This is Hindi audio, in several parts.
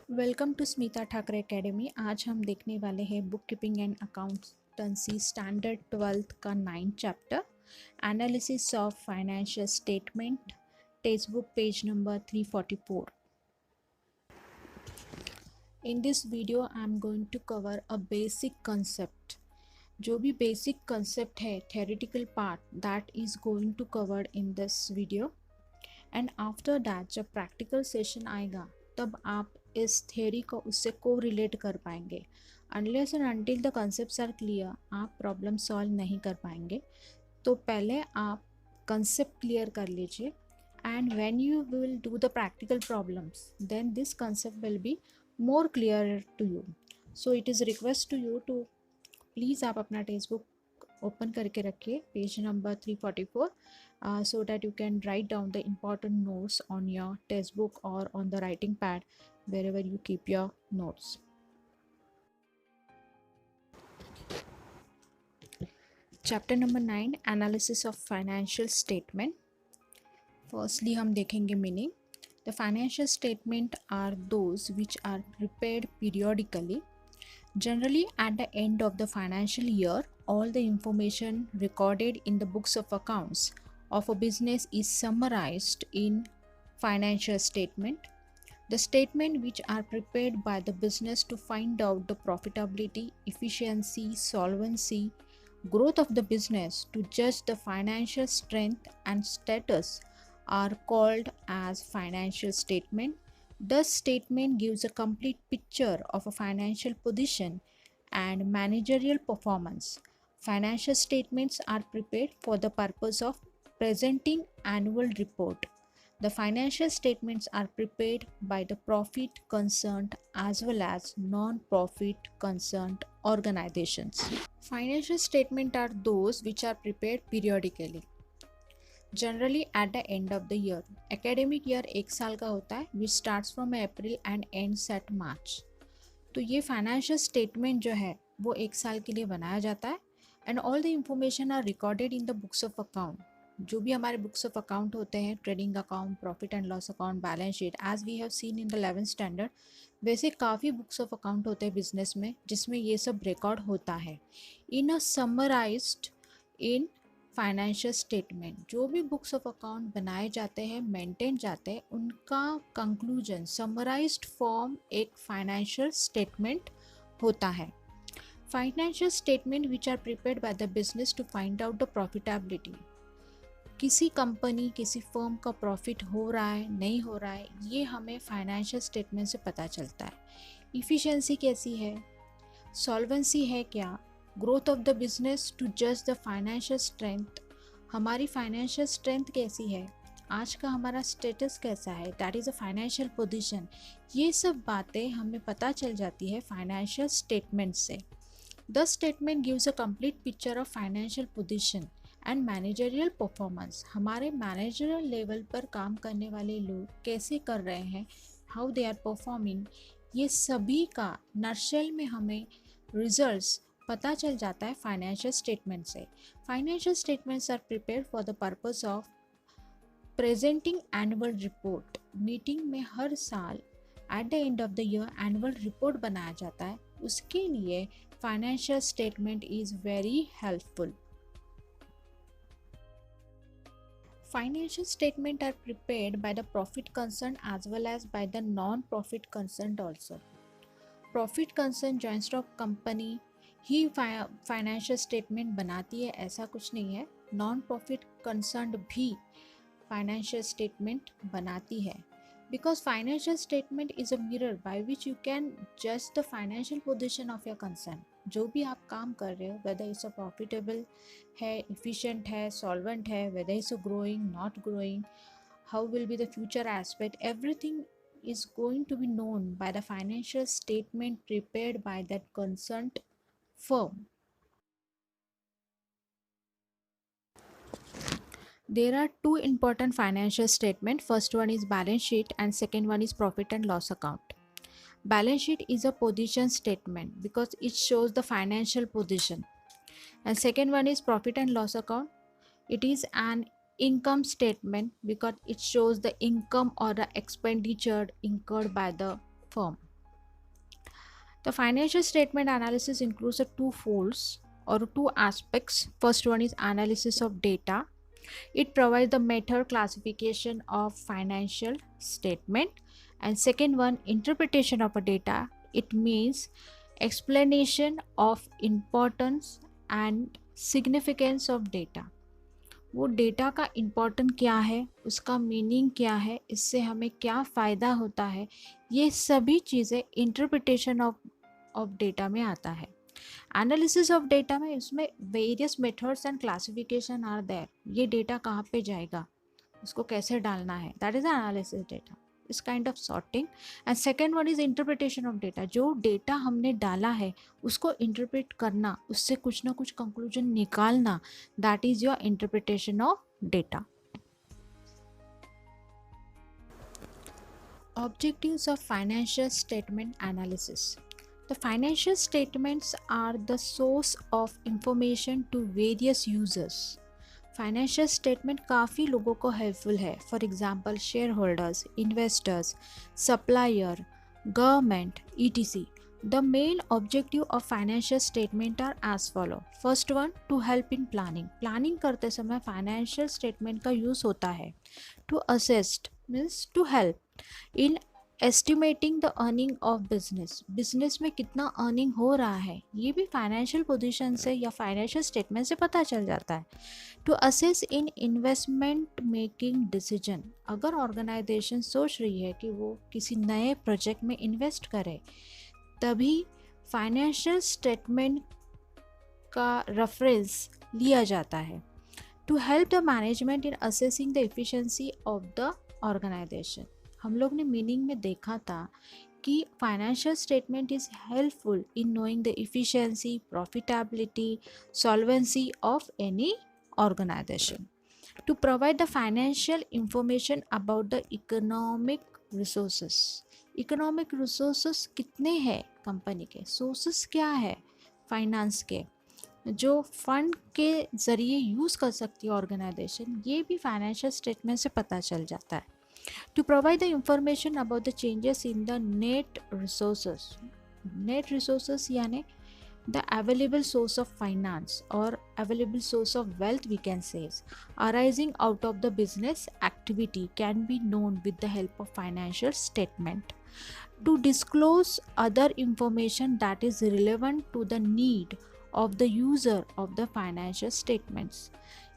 Welcome to Smita Thackeray academy. आज हम देखने वाले हैं bookkeeping and accountancy standard 12th का 9th चैप्टर, analysis of financial statement, textbook page number 344। In this video I am going to cover a basic concept. जो भी बेसिक कंसेप्ट है, theoretical part, that is going to cover in this video. And after that जब प्रैक्टिकल सेशन आएगा तब आप इस थ्योरी को उससे को रिलेट कर पाएंगे। Unless and until the concepts are clear आप प्रॉब्लम सॉल्व नहीं कर पाएंगे। तो पहले आप कंसेप्ट क्लियर कर लीजिए, and when you will do the practical problems then this concept will be more clear to you. So it is request to you to please आप अपना टेक्स्ट बुक ओपन करके रखिए, page number 344, so that you can write down the important notes on your textbook or on the writing pad wherever you keep your notes. Chapter number 9, analysis of financial statement. Firstly हम देखेंगे meaning. The financial statement are those which are prepared periodically. Generally, at the end of the financial year, all the information recorded in the books of accounts of a business is summarized in financial statement. The statement which are prepared by the business to find out the profitability, efficiency, solvency, growth of the business, to judge the financial strength and status are called as financial statement. Thus, statement gives a complete picture of a financial position and managerial performance. Financial statements are prepared for the purpose of presenting annual report. The financial statements are prepared by the profit concerned as well as non-profit concerned organizations. Financial statements are those which are prepared periodically. Generally at the end of the year, academic year एक साल का होता है which starts from April and ends at March. तो ये फाइनेंशियल स्टेटमेंट जो है वो एक साल के लिए बनाया जाता है, and all the information are recorded in the books of account. जो भी हमारे बुक्स ऑफ अकाउंट होते हैं, trading account, profit and loss account, balance sheet, as we have seen in the 11th standard, वैसे काफ़ी बुक्स ऑफ अकाउंट होते हैं बिजनेस में जिसमें ये सब रिकॉर्ड होता है इन अ समराइज्ड इन फाइनेंशियल स्टेटमेंट। जो भी बुक्स ऑफ अकाउंट बनाए जाते हैं, मेंटेन जाते हैं, उनका कंक्लूजन समराइज्ड फॉर्म एक फाइनेंशियल स्टेटमेंट होता है। Financial statement which are prepared by the business to find out the profitability. किसी कंपनी, किसी फर्म का प्रॉफिट हो रहा है, नहीं हो रहा है, ये हमें फाइनेंशियल स्टेटमेंट से पता चलता है। इफ़िशिएंसी कैसी है, सॉल्वेंसी है क्या, growth of the business to जज द फाइनेंशियल स्ट्रेंथ, हमारी फाइनेंशियल स्ट्रेंथ कैसी है, आज का हमारा स्टेटस कैसा है, that is a financial position. ये सब बातें हमें पता चल जाती है फाइनेंशियल स्टेटमेंट से। The statement gives a complete picture of financial position and managerial performance. हमारे मैनेजरियल लेवल पर काम करने वाले लोग कैसे कर रहे हैं, हाउ दे आर परफॉर्मिंग, ये सभी का नर्शल में हमें रिजल्ट्स पता चल जाता है फाइनेंशियल स्टेटमेंट से। Financial statements are prepared for the purpose of presenting annual report. Meeting में हर साल at the end of the year annual report बनाया जाता है, उसके लिए financial statement is very helpful. Financial statements are prepared by the profit concerned as well as by the non-profit concerned also. Profit concerned joint stock company ही फाइनेंशियल स्टेटमेंट बनाती है, ऐसा कुछ नहीं है। नॉन प्रॉफिट कंसर्न्ड भी फाइनेंशियल स्टेटमेंट बनाती है, because financial statement is a mirror by which you can जज the financial position of your concern. जो भी आप काम कर रहे हो, वेदर इट्स अ प्रॉफिटेबल है, इफिशिएंट है, सॉल्वेंट है, whether it's a growing, not growing, how will be the future aspect, everything is going to be known by the financial statement prepared by that concerned firm. There are two important financial statements. First one is balance sheet and second one is profit and loss account. Balance sheet is a position statement because it shows the financial position. And second one is profit and loss account. It is an income statement because it shows the income or the expenditure incurred by the firm. The financial statement analysis includes the two folds or two aspects. First one is analysis of data. It provides the method classification of financial statement, and second one, interpretation of a data. It means explanation of importance and significance of data. वो डेटा का इम्पोर्टेंट क्या है, उसका मीनिंग क्या है, इससे हमें क्या फ़ायदा होता है, ये सभी चीज़ें इंटरप्रिटेशन ऑफ डेटा में आता है. एनालिसिस ऑफ डेटा में इसमें various methods and classification are there. ये डेटा कहाँ पे जाएगा, उसको कैसे डालना है, दैट इज एनालिसिस डेटा, इस kind of sorting. And second one is interpretation of data. जो डेटा हमने डाला है उसको इंटरप्रेट करना, उससे कुछ ना कुछ कंक्लूजन निकालना, that is your interpretation of data. Objectives of financial statement analysis. The financial statements are the source of information to various users. Financial statement काफ़ी लोगों को हेल्पफुल है. For example share holders, investors, supplier, government, ETC. The main objective of financial statement are as follow. First one, to help in planning. Planning करते समय फाइनेंशियल स्टेटमेंट का यूज़ होता है. To assist means to help in estimating the earning of business. Business में कितना अर्निंग हो रहा है ये भी फाइनेंशियल पोजीशन से या फाइनेंशियल स्टेटमेंट से पता चल जाता है. To assess in investment making decision. अगर ऑर्गेनाइजेशन सोच रही है कि वो किसी नए प्रोजेक्ट में इन्वेस्ट करे, तभी फाइनेंशियल स्टेटमेंट का रेफरेंस लिया जाता है. To help the management in assessing the efficiency of the organisation. हम लोग ने मीनिंग में देखा था कि financial statement is helpful in knowing the efficiency, profitability, solvency of any organisation. To provide the financial information about the economic resources. Economic resources कितने हैं कंपनी के, सोर्सेस क्या है फाइनेंस के, जो फंड के ज़रिए यूज़ कर सकती है ऑर्गेनाइजेशन, ये भी फाइनेंशियल स्टेटमेंट से पता चल जाता है. To provide the information about the changes in the net resources. Net resources यानी the available source of finance or available source of wealth we can say arising out of the business activity can be known with the help of financial statement. To disclose other information that is relevant to the need of the user of the financial statements.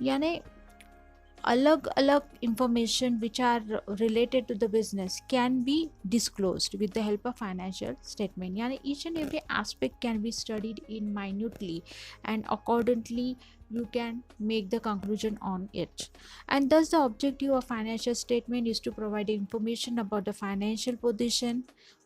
यानी अलग अलग information which are related to the business can be disclosed with the help of financial statement. Yani each and every aspect can be studied in minutely and accordingly you can make the conclusion on it. And thus the objective of financial statement is to provide information about the financial position,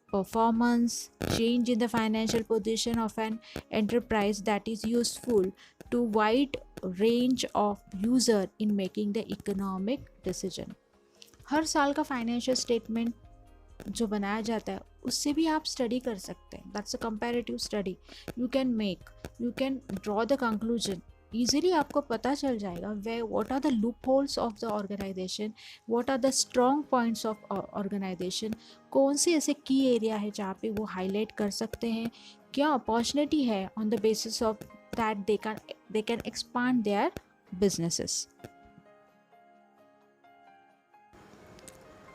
performance, change in the financial position of an enterprise that is useful to wide range of user in making the economic decision. हर साल का फाइनेंशियल स्टेटमेंट जो बनाया जाता है उससे भी आप स्टडी कर सकते हैं. That's a comparative study you can make, you can draw the conclusion. Easily आपको पता चल जाएगा वे what are the loopholes of the organisation, what are the strong points of organisation, कौन से ऐसे की एरिया है जहाँ पे वो हाईलाइट कर सकते हैं, क्या अपॉर्चुनिटी है on the basis of that they can expand their businesses.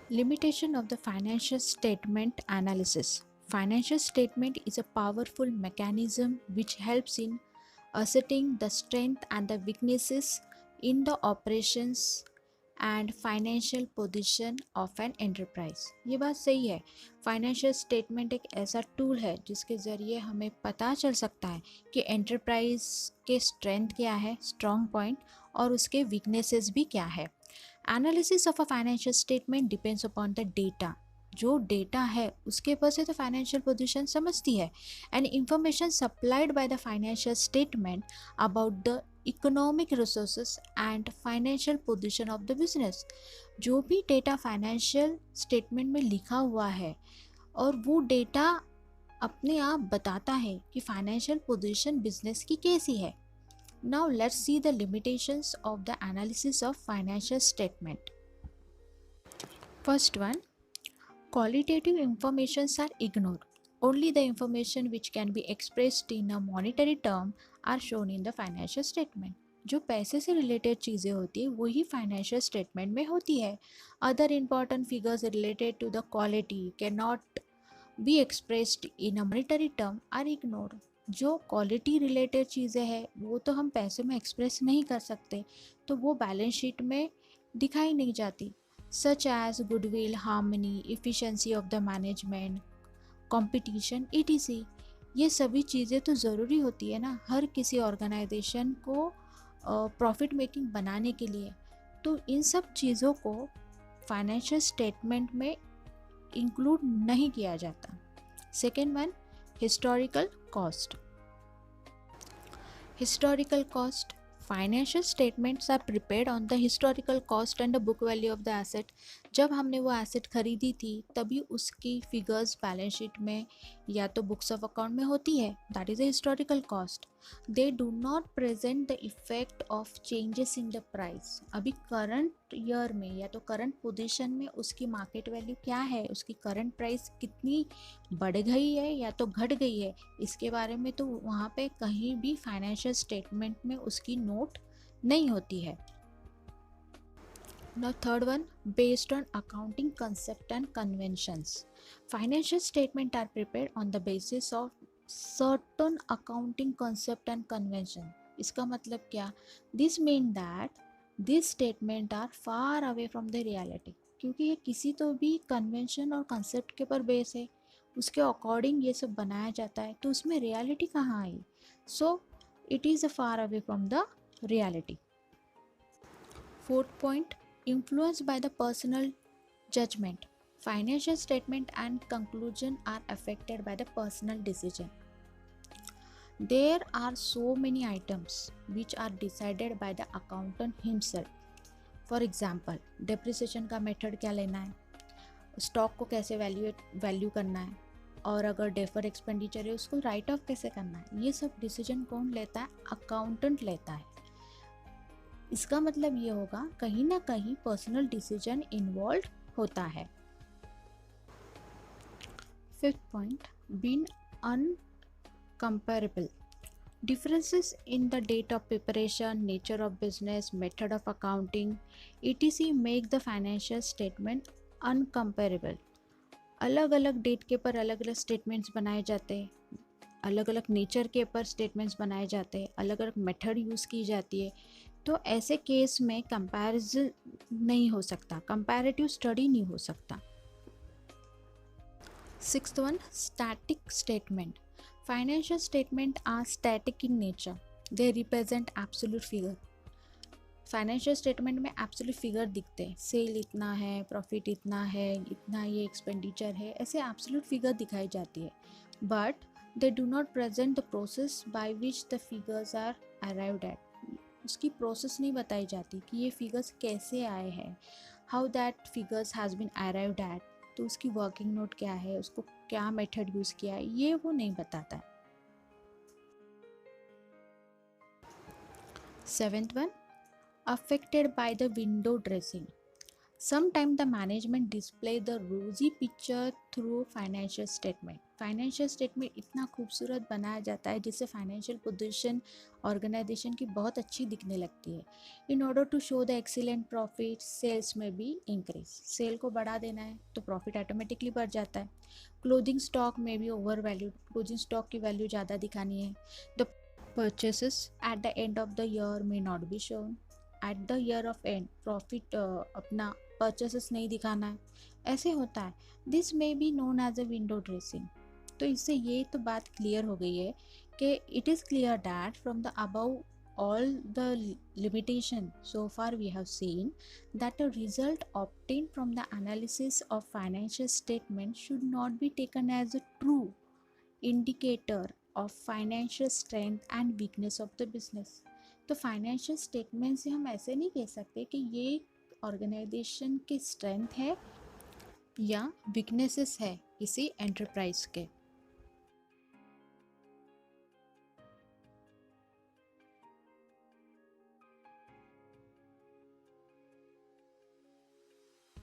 Limitation of the financial statement analysis. Financial statement is a powerful mechanism which helps in ascertaining the strength and the weaknesses in the operations and financial position of an enterprise. ये बात सही है. फाइनेंशियल स्टेटमेंट एक ऐसा टूल है जिसके ज़रिए हमें पता चल सकता है कि एंटरप्राइज के स्ट्रेंथ क्या है, स्ट्रॉन्ग पॉइंट, और उसके वीकनेसेस भी क्या है. Analysis of a financial statement depends upon the data. जो डेटा है उसके ऊपर से तो फाइनेंशियल पोजीशन समझती है. And information supplied by the financial statement about the economic resources and financial position of the business. जो भी डेटा फाइनेंशियल स्टेटमेंट में लिखा हुआ है और वो डेटा अपने आप बताता है कि फाइनेंशियल पोजीशन बिजनेस की कैसी है. Now let's see the limitations of the analysis of financial statement. First one, qualitative informations are ignored. Only the information which can be expressed in a monetary term are shown in the financial statement. जो पैसे से रिलेटेड चीज़ें होती है वही फाइनेंशियल स्टेटमेंट में होती है. Other important figures related to the quality can not be expressed in a monetary term are ignored. जो क्वालिटी रिलेटेड चीज़ें हैं वो तो हम पैसे में एक्सप्रेस नहीं कर सकते, तो वो बैलेंस शीट में दिखाई नहीं जाती. Such as goodwill, harmony, efficiency of the management, competition, etc. ये सभी चीज़ें तो ज़रूरी होती है ना हर किसी ऑर्गेनाइजेशन को प्रॉफिट मेकिंग बनाने के लिए. तो इन सब चीज़ों को फाइनेंशियल स्टेटमेंट में इंक्लूड नहीं किया जाता. Second one, historical cost. Historical cost. Financial statements are prepared on the historical cost and the book value of the asset. जब हमने वो एसेट खरीदी थी तभी उसकी फिगर्स बैलेंस शीट में या तो बुक्स ऑफ अकाउंट में होती है. That is a historical cost. They do not present the effect of changes in the price. अभी करंट ईयर में या तो करंट पोजीशन में उसकी मार्केट वैल्यू क्या है, उसकी करंट प्राइस कितनी बढ़ गई है या तो घट गई है, इसके बारे में तो वहाँ पे कहीं भी फाइनेंशियल स्टेटमेंट में उसकी नोट नहीं होती है. Now third one, based on accounting concept and conventions. Financial statement are prepared on the basis of certain accounting concept and convention. इसका मतलब क्या? This mean that these statement are far away from the reality. क्योंकि ये किसी तो भी कन्वेंशन और कंसेप्ट के पर बेस है, उसके अकॉर्डिंग ये सब बनाया जाता है, तो उसमें रियलिटी कहाँ आई? So it is a far away from the reality. Fourth point, influenced by the personal judgment. Financial statement and conclusion are affected by the personal decision. There are so many items which are decided by the accountant himself. For example, depreciation का मेथड क्या लेना है, स्टॉक को कैसे वैल्यू करना है, और अगर डेफर एक्सपेंडिचर है उसको राइट ऑफ कैसे करना है, ये सब डिसीजन कौन लेता है? अकाउंटेंट लेता है. इसका मतलब ये होगा कहीं ना कहीं पर्सनल डिसीजन इन्वॉल्व होता है. Fifth point, being incomparable. Differences in the date of preparation, nature of business, method of accounting, etc. Make the financial statement incomparable. अलग अलग डेट के पर अलग अलग स्टेटमेंट्स बनाए जाते हैं, अलग अलग नेचर के ऊपर स्टेटमेंट्स बनाए जाते हैं, अलग अलग मेथड यूज़ की जाती है. तो ऐसे केस में कंपैरिजन नहीं हो सकता, कंपैरेटिव स्टडी नहीं हो सकता. Sixth one, static statement. Financial statement are static in nature. They represent absolute figure. Financial statement में एब्सोल्यूट फिगर दिखते हैं, सेल इतना है, प्रॉफिट इतना है, इतना ये एक्सपेंडिचर है, ऐसे एब्सोल्यूट फिगर दिखाई जाती है. But they do not present the process by which the figures are arrived at. उसकी प्रोसेस नहीं बताई जाती कि ये फिगर्स कैसे आए हैं, how that figures has been arrived at. तो उसकी वर्किंग नोट क्या है, उसको क्या मेथड यूज़ किया है, ये वो नहीं बताता है. Seventh one, affected by the window dressing. Sometimes the management display the rosy picture through financial statement. Financial statement इतना खूबसूरत बनाया जाता है जिससे फाइनेंशियल पोजीशन ऑर्गेनाइजेशन की बहुत अच्छी दिखने लगती है. In order to show the excellent profit, sales में भी इंक्रीज. सेल को बढ़ा देना है तो प्रॉफिट ऑटोमेटिकली बढ़ जाता है. क्लोजिंग स्टॉक में भी ओवर वैल्यूड, क्लोजिंग स्टॉक की वैल्यू ज़्यादा दिखानी है. The purchases at the end of the year may not be shown. At the year of end profit अपना परचेसेस नहीं दिखाना है, ऐसे होता है. This may be known as a window dressing. तो इससे ये तो बात क्लियर हो गई है कि it is clear that from the above all the limitation so far we have seen that a result obtained from the analysis of financial statement should not be taken as a true indicator of financial strength and weakness of the business. तो फाइनेंशियल स्टेटमेंट से हम ऐसे नहीं कह सकते कि ये ऑर्गेनाइजेशन की स्ट्रेंथ है या वीकनेसेस है किसी एंटरप्राइज के.